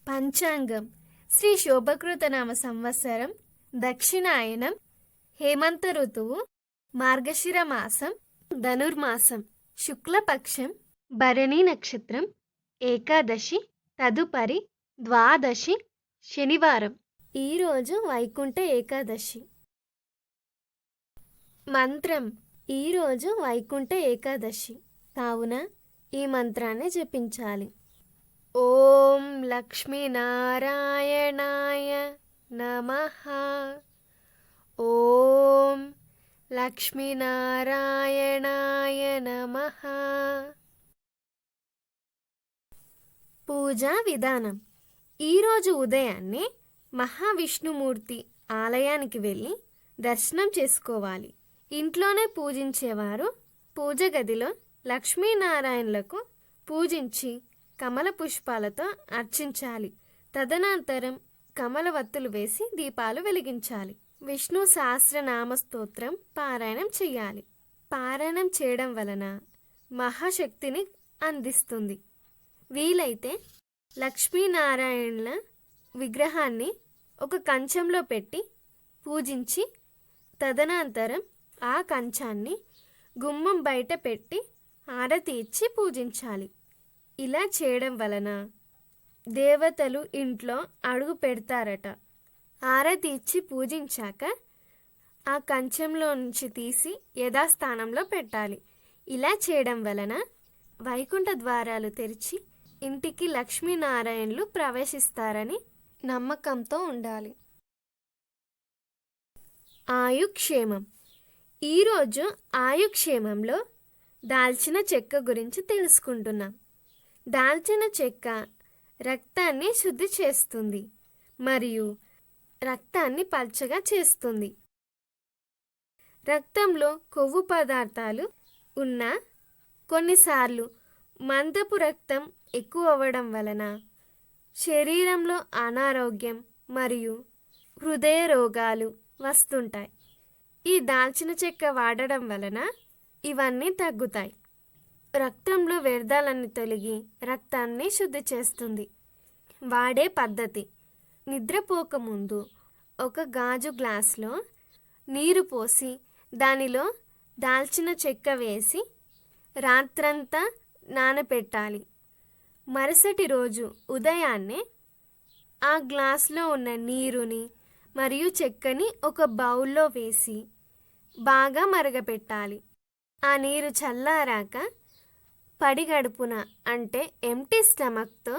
పంచాంగం శ్రీ శోభకృతనామ సంవత్సరం దక్షిణాయనం హేమంత ఋతువు మార్గశిర మాసం ధనుర్మాసం శుక్లపక్షం భరణి నక్షత్రం ఏకాదశి తదుపరి ద్వాదశి శనివారం. ఈరోజు వైకుంఠ ఏకాదశి. మంత్రం ఈరోజు వైకుంఠ ఏకాదశి కావున ఈ మంత్రాన్ని జపించాలి. ఓం లక్ష్మీనారాయణాయ నమః. ఓం లక్ష్మీనారాయణాయ నమః. పూజా విధానం. ఈరోజు ఉదయాన్నే మహావిష్ణుమూర్తి ఆలయానికి వెళ్ళి దర్శనం చేసుకోవాలి. ఇంట్లోనే పూజించేవారు పూజ గదిలో లక్ష్మీనారాయణులకు పూజించి కమల పుష్పాలతో అర్చించాలి. తదనంతరం కమల వత్తులు వేసి దీపాలు వెలిగించాలి. విష్ణు సహస్రనామ స్తోత్రం పారాయణం చేయాలి. పారాయణం చేయడం వలన మహాశక్తిని అందిస్తుంది. వీలైతే లక్ష్మీనారాయణుల విగ్రహాన్ని ఒక కంచంలో పెట్టి పూజించి తదనంతరం ఆ కంచాన్ని గుమ్మం బయట పెట్టి హారతి ఇచ్చి పూజించాలి. ఇలా చేయడం వలన దేవతలు ఇంట్లో అడుగు పెడతారట. హారతి ఇచ్చి పూజించాక ఆ కంచంలో నుంచి తీసి యథాస్థానంలో పెట్టాలి. ఇలా చేయడం వలన వైకుంఠ ద్వారాలు తెరిచి ఇంటికి లక్ష్మీనారాయణులు ప్రవేశిస్తారని నమ్మకంతో ఉండాలి. ఆయుక్షేమం. ఈరోజు ఆయుక్షేమంలో దాల్చిన చెక్క గురించి తెలుసుకుంటున్నాం. దాల్చిన చెక్క రక్తాన్ని శుద్ధి చేస్తుంది మరియు రక్తాన్ని పల్చగా చేస్తుంది. రక్తంలో కొవ్వు పదార్థాలు ఉన్నా కొన్నిసార్లు మందపు రక్తం ఎక్కువ అవ్వడం వలన శరీరంలో అనారోగ్యం మరియు హృదయ రోగాలు వస్తుంటాయి. ఈ దాల్చిన చెక్క వాడడం వలన ఇవన్నీ తగ్గుతాయి. రక్తంలో వ్యర్థాలన్నీ తొలగి రక్తాన్ని శుద్ధి చేస్తుంది. వాడే పద్ధతి: నిద్రపోకముందు ఒక గాజు గ్లాసులో నీరు పోసి దానిలో దాల్చిన చెక్క వేసి రాత్రంతా నానబెట్టాలి. మరుసటి రోజు ఉదయాన్నే ఆ గ్లాసులో ఉన్న నీరుని మరియు చెక్కని ఒక బౌల్లో వేసి బాగా మరగపెట్టాలి. ఆ నీరు చల్లారాక పడిగడుపున అంటే ఎంప్టీ స్టమక్తో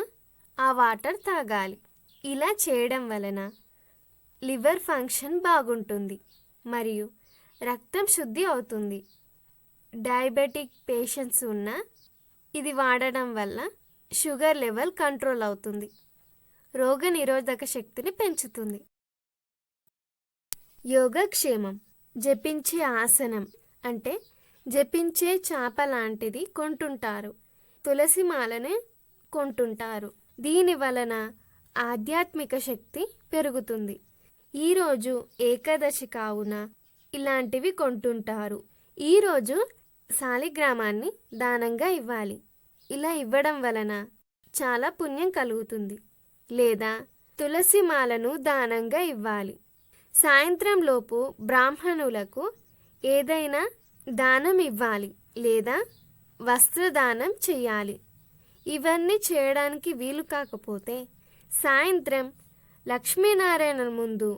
ఆ వాటర్ తాగాలి. ఇలా చేయడం వలన లివర్ ఫంక్షన్ బాగుంటుంది మరియు రక్తం శుద్ధి అవుతుంది. డయాబెటిక్ పేషెంట్స్ ఉన్న ఇది వాడడం వల్ల షుగర్ లెవెల్ కంట్రోల్ అవుతుంది. రోగ నిరోధక శక్తిని పెంచుతుంది. యోగక్షేమం. జపించే ఆసనం అంటే జపించే చాప లాంటిది కొంటుంటారు. తులసి మాలని కొంటుంటారు. దీని వలన ఆధ్యాత్మిక శక్తి పెరుగుతుంది. ఈరోజు ఏకాదశి కావున ఇలాంటివి కొంటుంటారు. ఈరోజు శాలిగ్రామాన్ని దానంగా ఇవ్వాలి. ఇలా ఇవ్వడం వలన చాలా పుణ్యం కలుగుతుంది. లేదా తులసి మాలను దానంగా ఇవ్వాలి. సాయంత్రం లోపు బ్రాహ్మణులకు ఏదైనా దానం ఇవ్వాలి లేదా వస్త్రదానం చేయాలి. ఇవన్నీ చేయడానికి వీలు కాకపోతే సాయంత్రం లక్ష్మీనారాయణ ముందు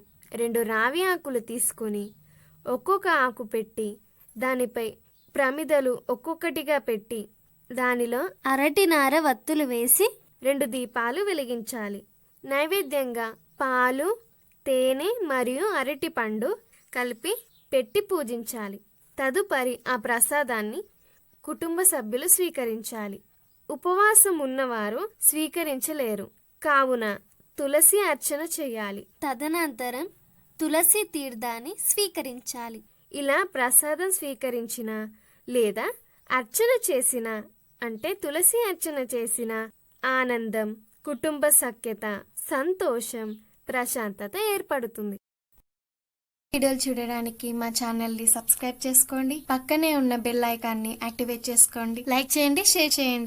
2 రావి ఆకులు తీసుకొని ఒక్కొక్క ఆకు పెట్టి దానిపై ప్రమిదలు ఒక్కొక్కటిగా పెట్టి దానిలో అరటినార వత్తులు వేసి 2 దీపాలు వెలిగించాలి. నైవేద్యంగా పాలు, తేనె మరియు అరటి పండు కలిపి పెట్టి పూజించాలి. తదుపరి ఆ ప్రసాదాన్ని కుటుంబ సభ్యులు స్వీకరించాలి. ఉపవాసం ఉన్నవారు స్వీకరించలేరు కావున తులసి అర్చన చేయాలి. తదనంతరం తులసి తీర్థాన్ని స్వీకరించాలి. ఇలా ప్రసాదం స్వీకరించిన లేదా అర్చన చేసిన అంటే తులసి అర్చన చేసిన ఆనందం, కుటుంబ సఖ్యత, సంతోషం, ప్రశాంతత ఏర్పడుతుంది. వీడియోలు చూడడానికి మా ఛానల్ని సబ్స్క్రైబ్ చేసుకోండి. పక్కనే ఉన్న బెల్ ఐకాన్ని యాక్టివేట్ చేసుకోండి. లైక్ చేయండి, షేర్ చేయండి.